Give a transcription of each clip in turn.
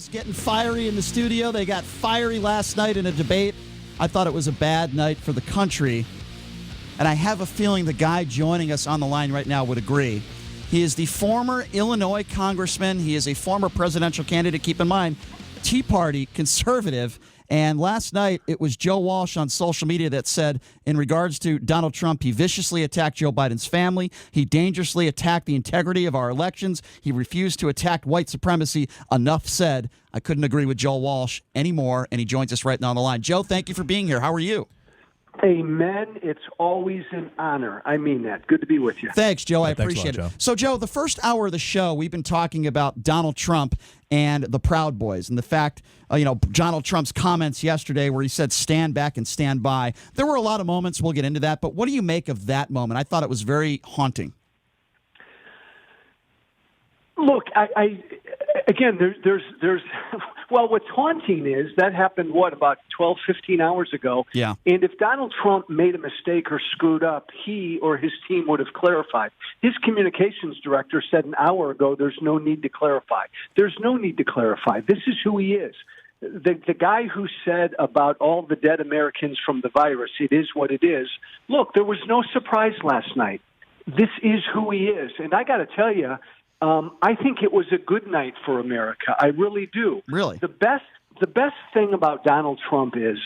Is getting fiery in the studio. They got fiery last night in a debate. I thought it was a bad night for the country. And I have a feeling the guy joining us on the line right now would agree. He is the former Illinois congressman. He is a former presidential candidate. Keep in mind, Tea Party conservative. And last night, it was Joe Walsh on social media that said, in regards to Donald Trump, he viciously attacked Joe Biden's family. He dangerously attacked the integrity of our elections. He refused to attack white supremacy. Enough said. I couldn't agree with Joe Walsh anymore, and he joins us right now on the line. Joe, thank you for being here. How are you? Amen. It's always an honor. I mean that. Good to be with you. Thanks, Joe. I appreciate it. So, Joe, the first hour of the show, we've been talking about Donald Trump and the Proud Boys and the fact, Donald Trump's comments yesterday where he said stand back and stand by. There were a lot of moments. We'll get into that. But what do you make of that moment? I thought it was very haunting. Look, again, there's well, what's haunting is that happened, about 12, 15 hours ago. Yeah. And if Donald Trump made a mistake or screwed up, he or his team would have clarified. His communications director said an hour ago, there's no need to clarify. There's no need to clarify. This is who he is. The guy who said about all the dead Americans from the virus, it is what it is. Look, there was no surprise last night. This is who he is. And I got to tell you, I think it was a good night for America. I really do. Really? The best thing about Donald Trump is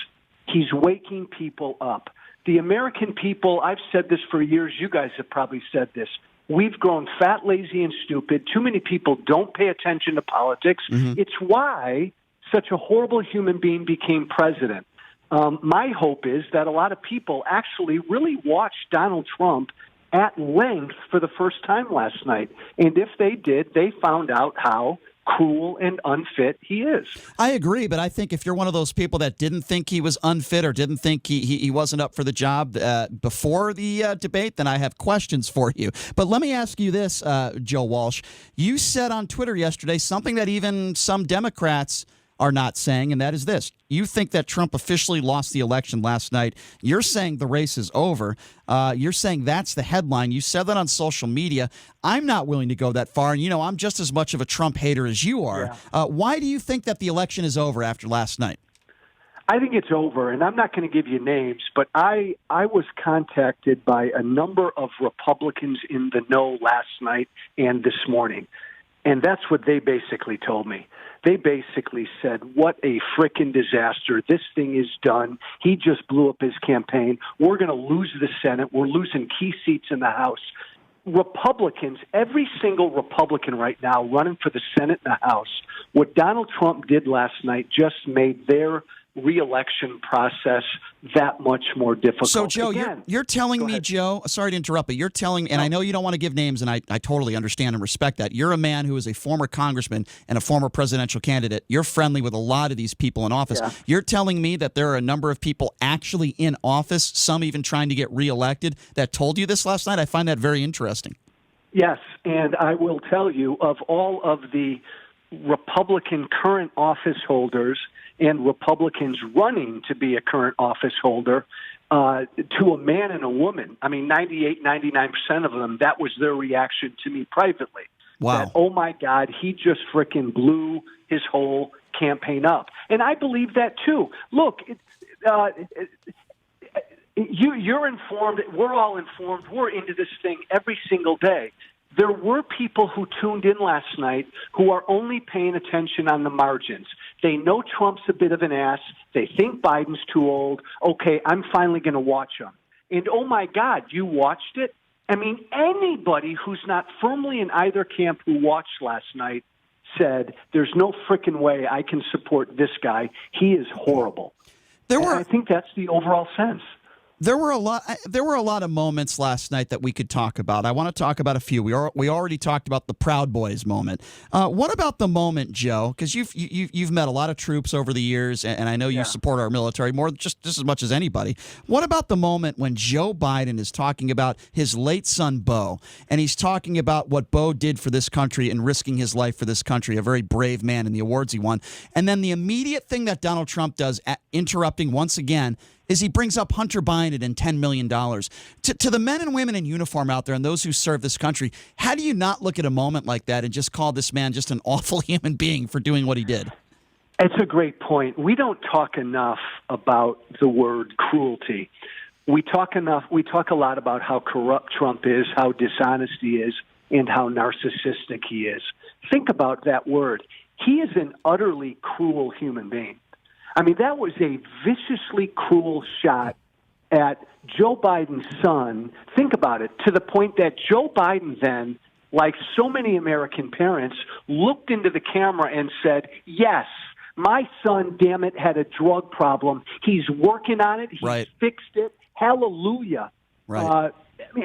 he's waking people up. The American people, I've said this for years, you guys have probably said this, we've grown fat, lazy, and stupid. Too many people don't pay attention to politics. Mm-hmm. It's why such a horrible human being became president. My hope is that a lot of people actually really watched Donald Trump at length for the first time last night. And if they did, they found out how cruel and unfit he is. I agree, but I think if you're one of those people that didn't think he was unfit or didn't think he wasn't up for the job before the debate, then I have questions for you. But let me ask you this, Joe Walsh. You said on Twitter yesterday something that even some Democrats are not saying, and that is this. You think that Trump officially lost the election last night. You're saying the race is over. You're saying that's the headline. You said that on social media. I'm not willing to go that far, and I'm just as much of a Trump hater as you are. Yeah. Why do you think that the election is over after last night? I think it's over, and I'm not going to give you names, but I was contacted by a number of Republicans in the know last night and this morning, and that's what they basically told me. They basically said, what a frickin' disaster. This thing is done. He just blew up his campaign. We're going to lose the Senate. We're losing key seats in the House. Republicans, every single Republican right now running for the Senate and the House, what Donald Trump did last night just made their re-election process that much more difficult. So, Joe, you're telling me, Joe, sorry to interrupt, but you're telling, and I know you don't want to give names, and I totally understand and respect that. You're a man who is a former congressman and a former presidential candidate. You're friendly with a lot of these people in office. Yeah. You're telling me that there are a number of people actually in office, some even trying to get reelected, that told you this last night? I find that very interesting. Yes, and I will tell you, of all of the Republican current office holders and Republicans running to be a current office holder, to a man and a woman, 98, 99% of them, that was their reaction to me privately. Wow. That, oh, my God, he just frickin' blew his whole campaign up. And I believe that, too. Look, you're informed. We're all informed. We're into this thing every single day. There were people who tuned in last night who are only paying attention on the margins. They know Trump's a bit of an ass. They think Biden's too old. Okay, I'm finally going to watch him. And, oh, my God, you watched it? Anybody who's not firmly in either camp who watched last night said, there's no frickin' way I can support this guy. He is horrible. I think that's the overall sense. There were a lot of moments last night that we could talk about. I want to talk about a few. We already talked about the Proud Boys moment. What about the moment, Joe? Because you've met a lot of troops over the years, and I know you support our military more just as much as anybody. What about the moment when Joe Biden is talking about his late son Beau, and he's talking about what Beau did for this country and risking his life for this country, a very brave man in the awards he won, and then the immediate thing that Donald Trump does, interrupting once again, is he brings up Hunter Biden and $10 million. To the men and women in uniform out there and those who serve this country, how do you not look at a moment like that and just call this man just an awful human being for doing what he did? It's a great point. We don't talk enough about the word cruelty. We talk a lot about how corrupt Trump is, how dishonest he is, and how narcissistic he is. Think about that word. He is an utterly cruel human being. I mean, that was a viciously cruel shot at Joe Biden's son. Think about it, to the point that Joe Biden then, like so many American parents, looked into the camera and said, yes, my son, damn it, had a drug problem. He's working on it. He's fixed it. Hallelujah. Right.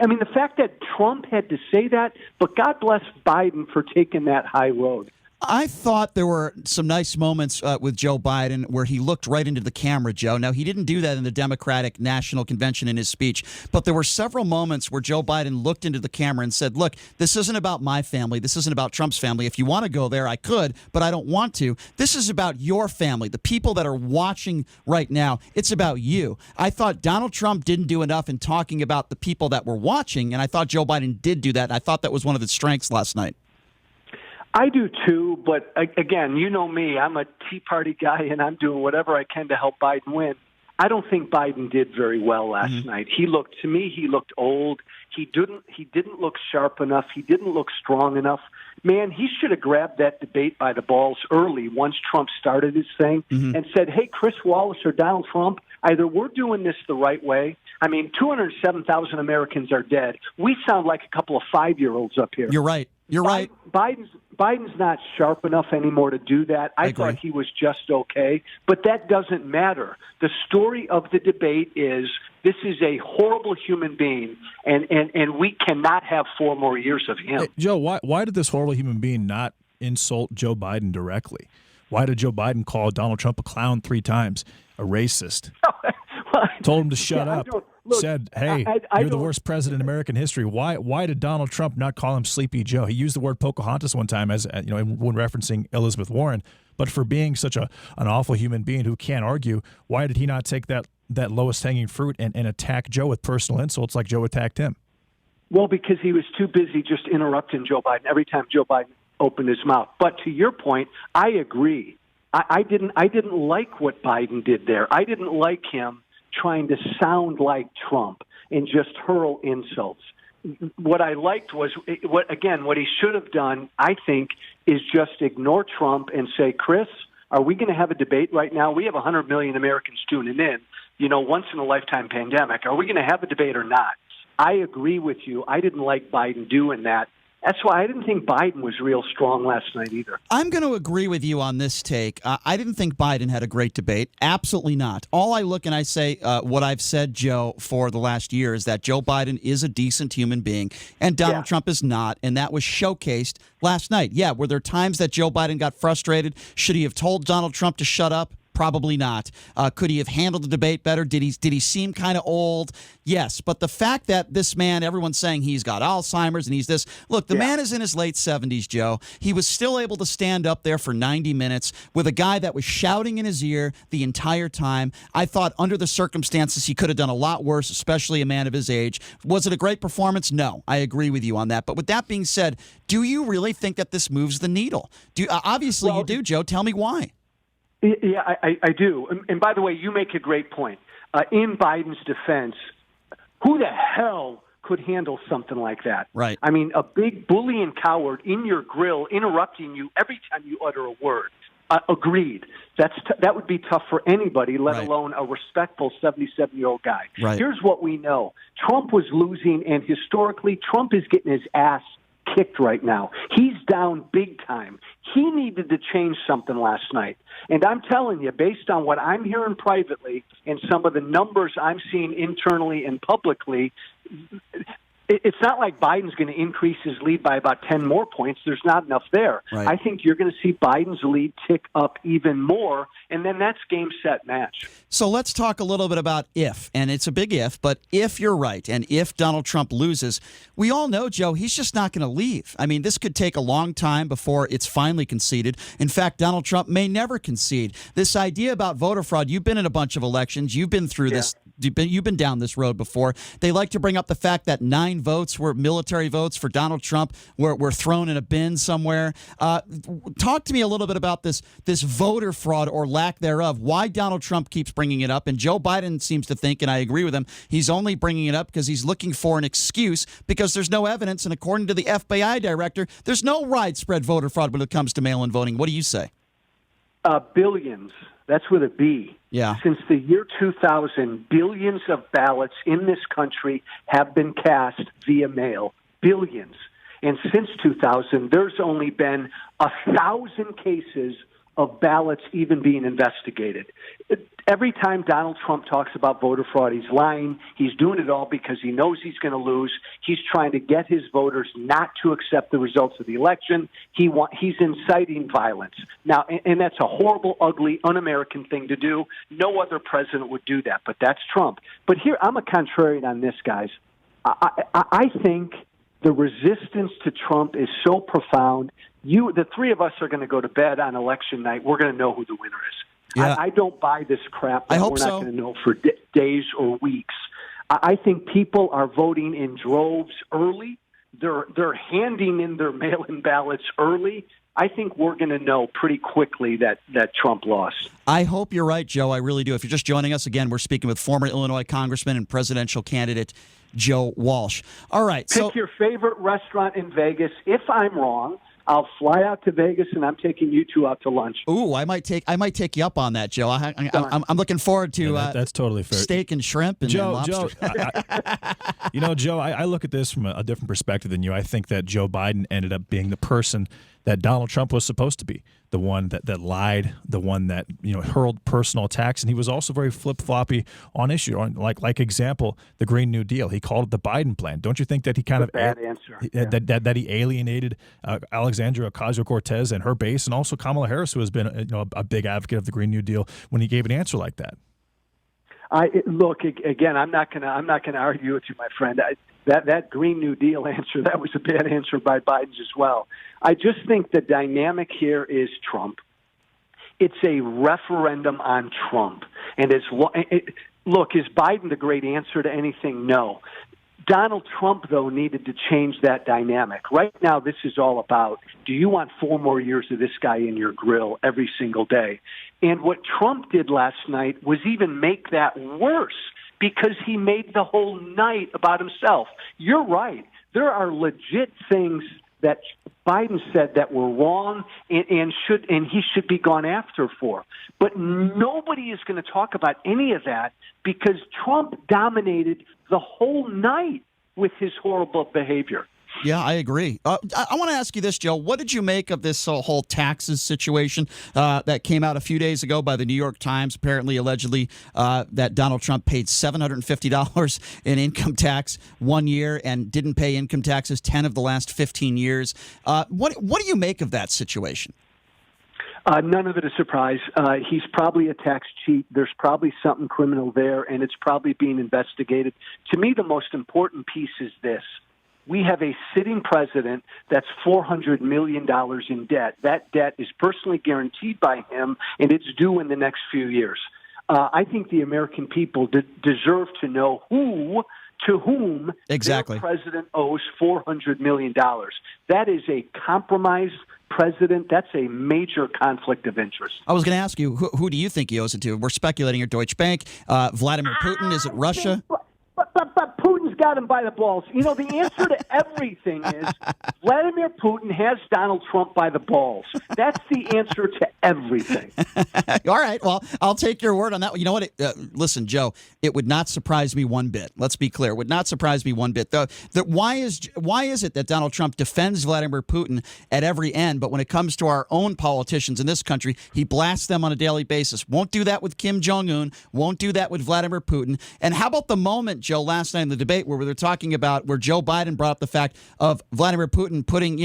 I mean, the fact that Trump had to say that, but God bless Biden for taking that high road. I thought there were some nice moments with Joe Biden where he looked right into the camera, Joe. Now, he didn't do that in the Democratic National Convention in his speech, but there were several moments where Joe Biden looked into the camera and said, look, this isn't about my family. This isn't about Trump's family. If you want to go there, I could, but I don't want to. This is about your family, the people that are watching right now. It's about you. I thought Donald Trump didn't do enough in talking about the people that were watching, and I thought Joe Biden did do that. I thought that was one of his strengths last night. I do too, but again, you know me. I'm a Tea Party guy, and I'm doing whatever I can to help Biden win. I don't think Biden did very well last night. He looked old. He didn't look sharp enough. He didn't look strong enough. Man, he should have grabbed that debate by the balls early once Trump started his thing and said, hey, Chris Wallace or Donald Trump, either we're doing this the right way. I mean, 207,000 Americans are dead. We sound like a couple of 5-year-olds up here. You're right. You're right. Biden's not sharp enough anymore to do that. I thought he was just okay, but that doesn't matter. The story of the debate is this is a horrible human being, and we cannot have 4 more years of him. Hey, Joe, why did this horrible human being not insult Joe Biden directly? Why did Joe Biden call Donald Trump a clown 3 times, a racist? Told him to shut up. Look, said, hey, you're the worst president in American history. Why did Donald Trump not call him Sleepy Joe? He used the word Pocahontas one time as when referencing Elizabeth Warren. But for being such an awful human being who can't argue, why did he not take that lowest hanging fruit and attack Joe with personal insults like Joe attacked him? Well, because he was too busy just interrupting Joe Biden every time Joe Biden opened his mouth. But to your point, I agree. I didn't like what Biden did there. I didn't like him trying to sound like Trump and just hurl insults. What I liked was, what he should have done, I think, is just ignore Trump and say, Chris, are we going to have a debate right now? We have 100 million Americans tuning in, once in a lifetime pandemic. Are we going to have a debate or not? I agree with you. I didn't like Biden doing that. That's why I didn't think Biden was real strong last night either. I'm going to agree with you on this take. I didn't think Biden had a great debate. Absolutely not. All I look and I say what I've said, Joe, for the last year is that Joe Biden is a decent human being and Donald Trump is not, and that was showcased last night. Yeah, were there times that Joe Biden got frustrated? Should he have told Donald Trump to shut up? Probably not. Could he have handled the debate better? Did he seem kind of old? Yes. But the fact that this man, everyone's saying he's got Alzheimer's and he's this. Look, the man is in his late 70s, Joe. He was still able to stand up there for 90 minutes with a guy that was shouting in his ear the entire time. I thought under the circumstances he could have done a lot worse, especially a man of his age. Was it a great performance? No. I agree with you on that. But with that being said, do you really think that this moves the needle? Obviously you do, Joe. Tell me why. Yeah, I do. And by the way, you make a great point. In Biden's defense, who the hell could handle something like that? Right. I mean, a big bullying coward in your grill interrupting you every time you utter a word. Agreed. That would be tough for anybody, let alone a respectful 77-year-old guy. Right. Here's what we know. Trump was losing, and historically, Trump is getting his ass kicked right now. He's down big time. He needed to change something last night. And I'm telling you, based on what I'm hearing privately and some of the numbers I'm seeing internally and publicly, it's not like Biden's going to increase his lead by about 10 more points. There's not enough there. Right. I think you're going to see Biden's lead tick up even more, and then that's game, set, match. So let's talk a little bit about if, and it's a big if, but if you're right, and if Donald Trump loses, we all know, Joe, he's just not going to leave. I mean, this could take a long time before it's finally conceded. In fact, Donald Trump may never concede. This idea about voter fraud, you've been in a bunch of elections. You've been through You've been down this road before. They like to bring up the fact that 9 votes were military votes for Donald Trump were thrown in a bin somewhere. Talk to me a little bit about this voter fraud or lack thereof. Why Donald Trump keeps bringing it up, and Joe Biden seems to think, and I agree with him, he's only bringing it up because he's looking for an excuse because there's no evidence, and according to the FBI director, there's no widespread voter fraud when it comes to mail-in voting. What do you say? Billions. That's with a B. Yeah. Since the year 2000, billions of ballots in this country have been cast via mail. Billions. And since 2000, there's only been 1,000 cases of ballots even being investigated. Every time Donald Trump talks about voter fraud, he's lying. He's doing it all because he knows he's going to lose. He's trying to get his voters not to accept the results of the election. He's inciting violence. Now, and that's a horrible, ugly, un-American thing to do. No other president would do that, but that's Trump. But here, I'm a contrarian on this, guys. I think the resistance to Trump is so profound. The three of us are going to go to bed on election night. We're going to know who the winner is. Yeah. I don't buy this crap that I hope we're not so. going to know for days or weeks. I think people are voting in droves early. They're handing in their mail-in ballots early. I think we're going to know pretty quickly that Trump lost. I hope you're right, Joe. I really do. If you're just joining us again, we're speaking with former Illinois Congressman and presidential candidate Joe Walsh. All right. Pick your favorite restaurant in Vegas. If I'm wrong, I'll fly out to Vegas, and I'm taking you two out to lunch. Ooh, I might take you up on that, Joe. I'm looking forward to that's totally fair. Steak and shrimp and lobster. Joe, I look at this from a different perspective than you. I think that Joe Biden ended up being the person that Donald Trump was supposed to be, the one that lied, the one that hurled personal attacks, and he was also very flip-floppy on issue. On like example, the Green New Deal. He called it the Biden plan. Don't you think that he kind of bad answer? That he alienated Alexandria Ocasio-Cortez and her base, and also Kamala Harris, who has been a big advocate of the Green New Deal, when he gave an answer like that? Look again. I'm not going to argue with you, my friend. That Green New Deal answer, that was a bad answer by Biden's as well. I just think the dynamic here is Trump. It's a referendum on Trump. And look, is Biden the great answer to anything? No. Donald Trump, though, needed to change that dynamic. Right now, this is all about, do you want 4 more years of this guy in your grill every single day? And what Trump did last night was even make that worse, because he made the whole night about himself. You're right. There are legit things that Biden said that were wrong and he should be gone after for. But nobody is going to talk about any of that because Trump dominated the whole night with his horrible behavior. Yeah, I agree. I want to ask you this, Joe. What did you make of this whole taxes situation that came out a few days ago by the New York Times, allegedly, that Donald Trump paid $750 in income tax 1 year and didn't pay income taxes 10 of the last 15 years? What do you make of that situation? None of it a surprise. He's probably a tax cheat. There's probably something criminal there, and it's probably being investigated. To me, the most important piece is this. We have a sitting president that's $400 million in debt. That debt is personally guaranteed by him, and it's due in the next few years. I think the American people deserve to know to whom exactly their president owes $400 million. That is a compromised president. That's a major conflict of interest. I was going to ask you, who do you think he owes it to? We're speculating here. Deutsche Bank, Vladimir Putin, is it Russia? But Putin's got him by the balls. The answer to everything is Vladimir Putin has Donald Trump by the balls. That's the answer to everything. All right. Well, I'll take your word on that. You know what? Listen, Joe, it would not surprise me one bit. Let's be clear. It would not surprise me one bit. Why is it that Donald Trump defends Vladimir Putin at every end, but when it comes to our own politicians in this country, he blasts them on a daily basis? Won't do that with Kim Jong-un. Won't do that with Vladimir Putin. And how about the moment, Joe, last night in the debate where they're talking about where Joe Biden brought up the fact of Vladimir Putin putting,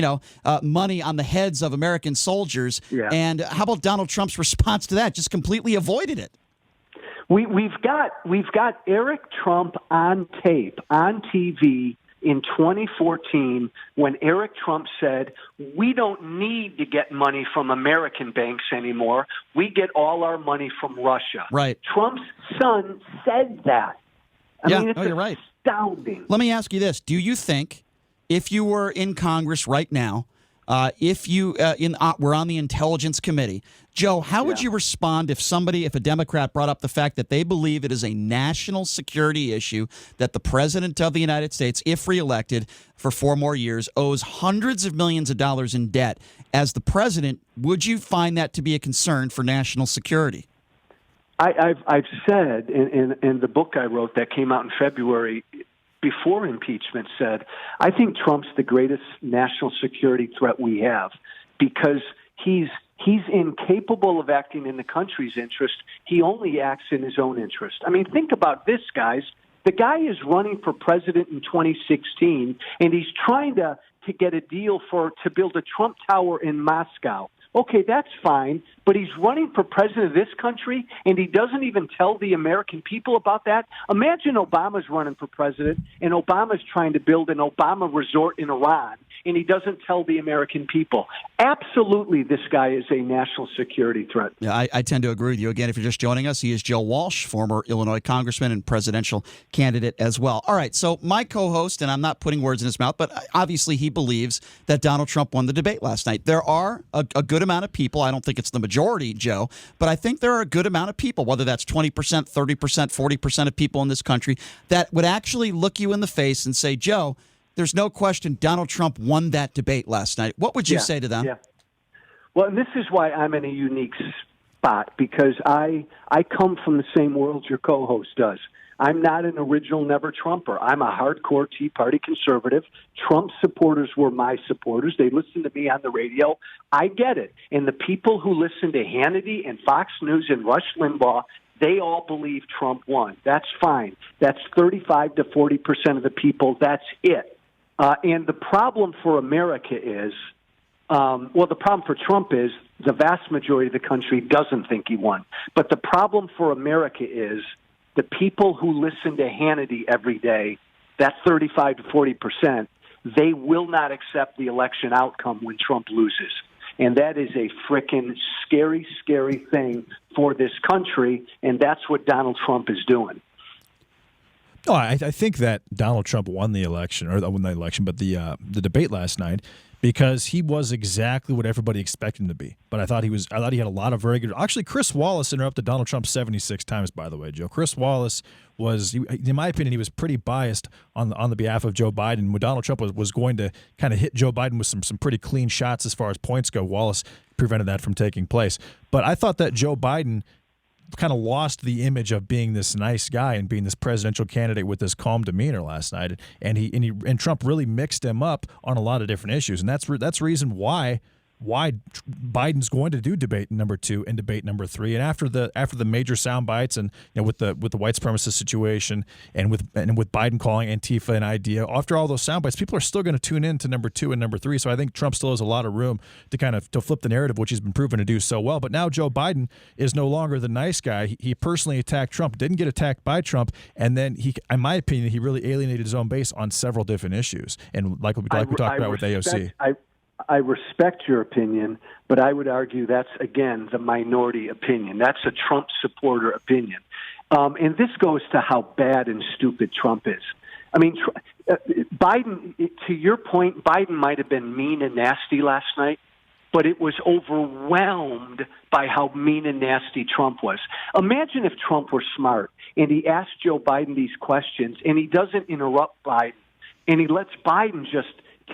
money on the heads of American soldiers. Yeah. And how about Donald Trump's response to that? Just completely avoided it. We've got Eric Trump on tape, on TV in 2014 when Eric Trump said, we don't need to get money from American banks anymore. We get all our money from Russia. Right. Trump's son said that. I mean, it's you're right. astounding. Let me ask you this. Do you think if you were in Congress right now, if you were on the Intelligence Committee, Joe, how would you respond if a Democrat brought up the fact that they believe it is a national security issue that the President of the United States, if reelected for 4 more years, owes hundreds of millions of dollars in debt? As the president, would you find that to be a concern for national security? I've said in the book I wrote that came out in February before impeachment said, I think Trump's the greatest national security threat we have because he's incapable of acting in the country's interest. He only acts in his own interest. I mean, think about this, guys. The guy is running for president in 2016, and he's trying to get a deal to build a Trump Tower in Moscow. Okay, that's fine, but he's running for president of this country, and he doesn't even tell the American people about that. Imagine Obama's running for president, and Obama's trying to build an Obama resort in Iran, and he doesn't tell the American people. Absolutely, this guy is a national security threat. Yeah, I tend to agree with you. Again, if you're just joining us, he is Joe Walsh, former Illinois congressman and presidential candidate as well. All right, so my co-host, and I'm not putting words in his mouth, but obviously he believes that Donald Trump won the debate last night. There are a good amount of people, I don't think it's the majority, Joe, but I think there are a good amount of people, whether that's 20%, 30%, 40% of people in this country, that would actually look you in the face and say, Joe, there's no question Donald Trump won that debate last night. What would you say to them? Yeah. Well, this is why I'm in a unique spot, because I come from the same world your co-host does. I'm not an original never Trumper. I'm a hardcore Tea Party conservative. Trump supporters were my supporters. They listened to me on the radio. I get it. And the people who listen to Hannity and Fox News and Rush Limbaugh, they all believe Trump won. That's fine. That's 35 to 40% of the people. That's it. And the problem for America is, the problem for Trump is the vast majority of the country doesn't think he won. But the problem for America is the people who listen to Hannity every day, that 35 to 40%, they will not accept the election outcome when Trump loses. And that is a frickin' scary, scary thing for this country, and that's what Donald Trump is doing. No, I think that Donald Trump won the election, but the debate last night, because he was exactly what everybody expected him to be. But I thought he had a lot of very good. Actually, Chris Wallace interrupted Donald Trump 76 times. By the way, Joe, Chris Wallace was, in my opinion, he was pretty biased on the behalf of Joe Biden. When Donald Trump was going to kind of hit Joe Biden with some pretty clean shots as far as points go, Wallace prevented that from taking place. But I thought that Joe Biden kind of lost the image of being this nice guy and being this presidential candidate with this calm demeanor last night, and Trump really mixed him up on a lot of different issues, and that's reason why Biden's going to do debate number 2 and debate number 3, and after the major sound bites, and with the white supremacist situation, and with Biden calling Antifa an idea, after all those sound bites, people are still going to tune in to number 2 and number 3. So I think Trump still has a lot of room to flip the narrative, which he's been proven to do so well. But now Joe Biden is no longer the nice guy. He personally attacked Trump, didn't get attacked by Trump, and then in my opinion, he really alienated his own base on several different issues, and like we talked about with AOC. I respect your opinion, but I would argue that's, again, the minority opinion. That's a Trump supporter opinion. And this goes to how bad and stupid Trump is. I mean, Biden, to your point, Biden might have been mean and nasty last night, but it was overwhelmed by how mean and nasty Trump was. Imagine if Trump were smart and he asked Joe Biden these questions and he doesn't interrupt Biden and he lets Biden just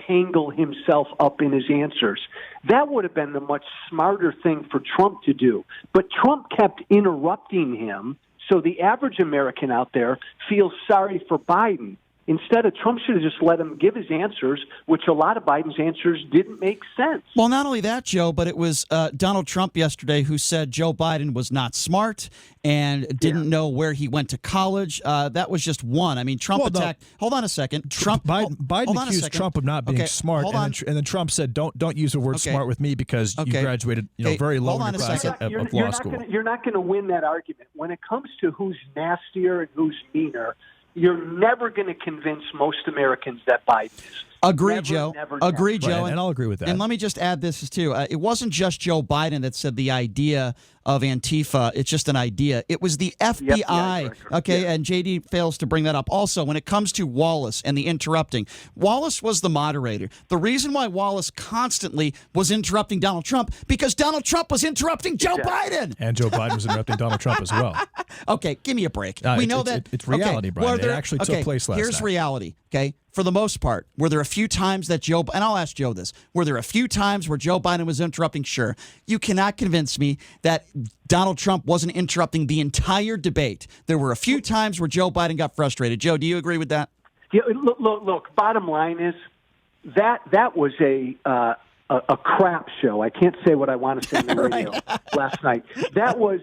tangle himself up in his answers. That would have been the much smarter thing for Trump to do. But Trump kept interrupting him, so the average American out there feels sorry for Biden. Instead of Trump should have just let him give his answers, which a lot of Biden's answers didn't make sense. Well, not only that, Joe, but it was Donald Trump yesterday who said Joe Biden was not smart and didn't know where he went to college. That was just one. I mean, Trump attacked. Hold on a second. Biden accused Trump of not being smart, and then Trump said, "Don't use the word smart with me because you graduated, very low in your class of law school." You're not going to win that argument when it comes to who's nastier and who's meaner. You're never going to convince most Americans that Biden is. Agree, Never, Joe. never, Agree, never. Joe. Right, and I'll agree with that. And let me just add this too. It wasn't just Joe Biden that said the idea of Antifa. It's just an idea. It was the FBI. Director. Okay, Yeah. and JD fails to bring that up. Also, when it comes to Wallace and the interrupting, Wallace was the moderator. The reason why Wallace constantly was interrupting Donald Trump because Donald Trump was interrupting Joe Biden. And Joe Biden was interrupting Donald Trump as well. Okay, give me a break. We know that it's reality, Brian. It actually took place last Here's night. reality. Okay, for the most part, were there a few times that Joe? And I'll ask Joe this: were there a few times where Joe Biden was interrupting? Sure. You cannot convince me that Donald Trump wasn't interrupting the entire debate. There were a few times where Joe Biden got frustrated. Joe, do you agree with that? Yeah, look. Bottom line is that was a crap show. I can't say what I want to say on the radio last night. That was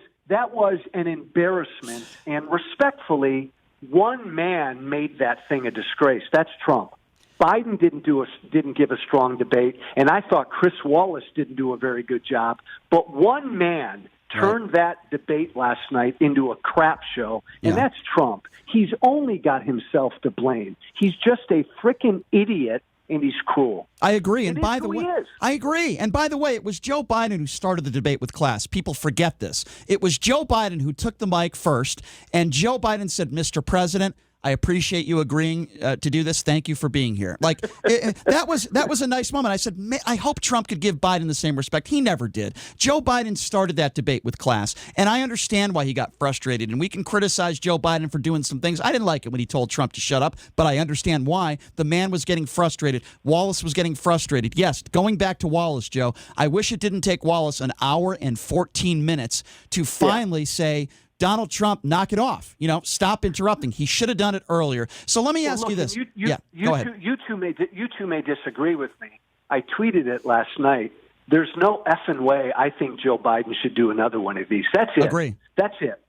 an embarrassment, and respectfully, one man made that thing a disgrace. That's Trump. Biden didn't give a strong debate, and I thought Chris Wallace didn't do a very good job. But one man turned that debate last night into a crap show, and that's Trump. He's only got himself to blame. He's just a freaking idiot, and he's cruel. I agree. And It by is the who way, he is. I agree. And by the way, it was Joe Biden who started the debate with class. People forget this. It was Joe Biden who took the mic first, and Joe Biden said, "Mr. President, I appreciate you agreeing to do this. Thank you for being here." Like that was a nice moment. I said, I hope Trump could give Biden the same respect. He never did. Joe Biden started that debate with class, and I understand why he got frustrated. And we can criticize Joe Biden for doing some things. I didn't like it when he told Trump to shut up, but I understand why. The man was getting frustrated. Wallace was getting frustrated. Yes, going back to Wallace, Joe, I wish it didn't take Wallace an hour and 14 minutes to finally say, Donald Trump, knock it off. Stop interrupting. He should have done it earlier. So let me ask you this. Go ahead. You two may disagree with me. I tweeted it last night. There's no effing way I think Joe Biden should do another one of these. That's it. Agree. That's it.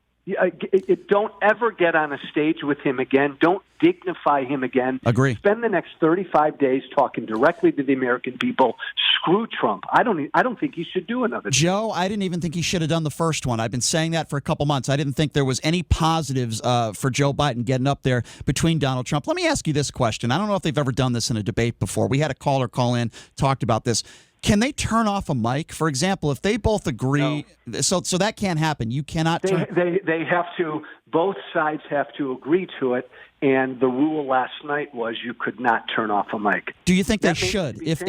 Don't ever get on a stage with him again. Don't dignify him again. Agree. Spend the next 35 days talking directly to the American people. Screw Trump. I don't think he should do another. Joe, I didn't even think he should have done the first one. I've been saying that for a couple months. I didn't think there was any positives for Joe Biden getting up there between Donald Trump. Let me ask you this question. I don't know if they've ever done this in a debate before. We had a caller call in, talked about this. Can they turn off a mic? For example, if they both agree, so that can't happen. You cannot turn. They have to. Both sides have to agree to it. And the rule last night was you could not turn off a mic. Do you think they should? If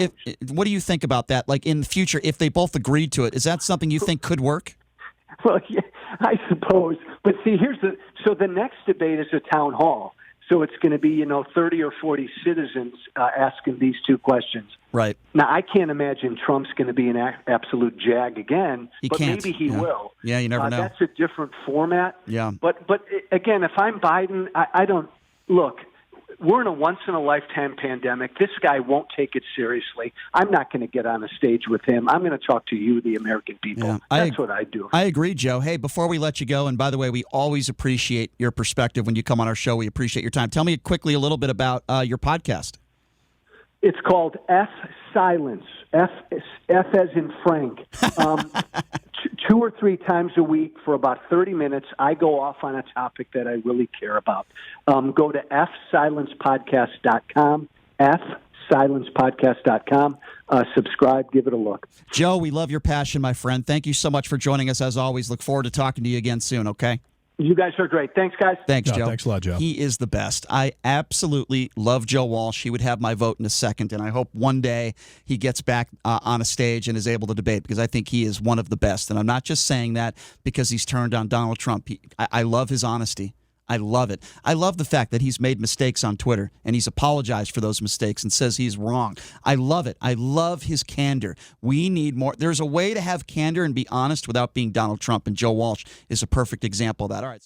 what do you think about that? Like in the future, if they both agreed to it, is that something you think could work? Well, yeah, I suppose. But see, so the next debate is a town hall. So it's going to be 30 or 40 citizens asking these two questions. Right. Now, I can't imagine Trump's going to be an absolute jag again, but can't. Maybe he will. Yeah, you never know. That's a different format. Yeah. But again, if I'm Biden, I don't look. We're in a once-in-a-lifetime pandemic. This guy won't take it seriously. I'm not going to get on a stage with him. I'm going to talk to you, the American people. Yeah, That's what I do. I agree, Joe. Hey, before we let you go, and by the way, we always appreciate your perspective when you come on our show. We appreciate your time. Tell me quickly a little bit about your podcast. It's called F Silence. F as in Frank. 2 or 3 times a week for about 30 minutes, I go off on a topic that I really care about. Go to fsilencepodcast.com, fsilencepodcast.com. Subscribe, give it a look. Joe, we love your passion, my friend. Thank you so much for joining us, as always. Look forward to talking to you again soon, okay? You guys are great. Thanks, guys. Thanks, Joe. Thanks a lot, Joe. He is the best. I absolutely love Joe Walsh. He would have my vote in a second, and I hope one day he gets back on a stage and is able to debate, because I think he is one of the best. And I'm not just saying that because he's turned on Donald Trump. I love his honesty. I love it. I love the fact that he's made mistakes on Twitter and he's apologized for those mistakes and says he's wrong. I love it. I love his candor. We need more. There's a way to have candor and be honest without being Donald Trump, and Joe Walsh is a perfect example of that. All right.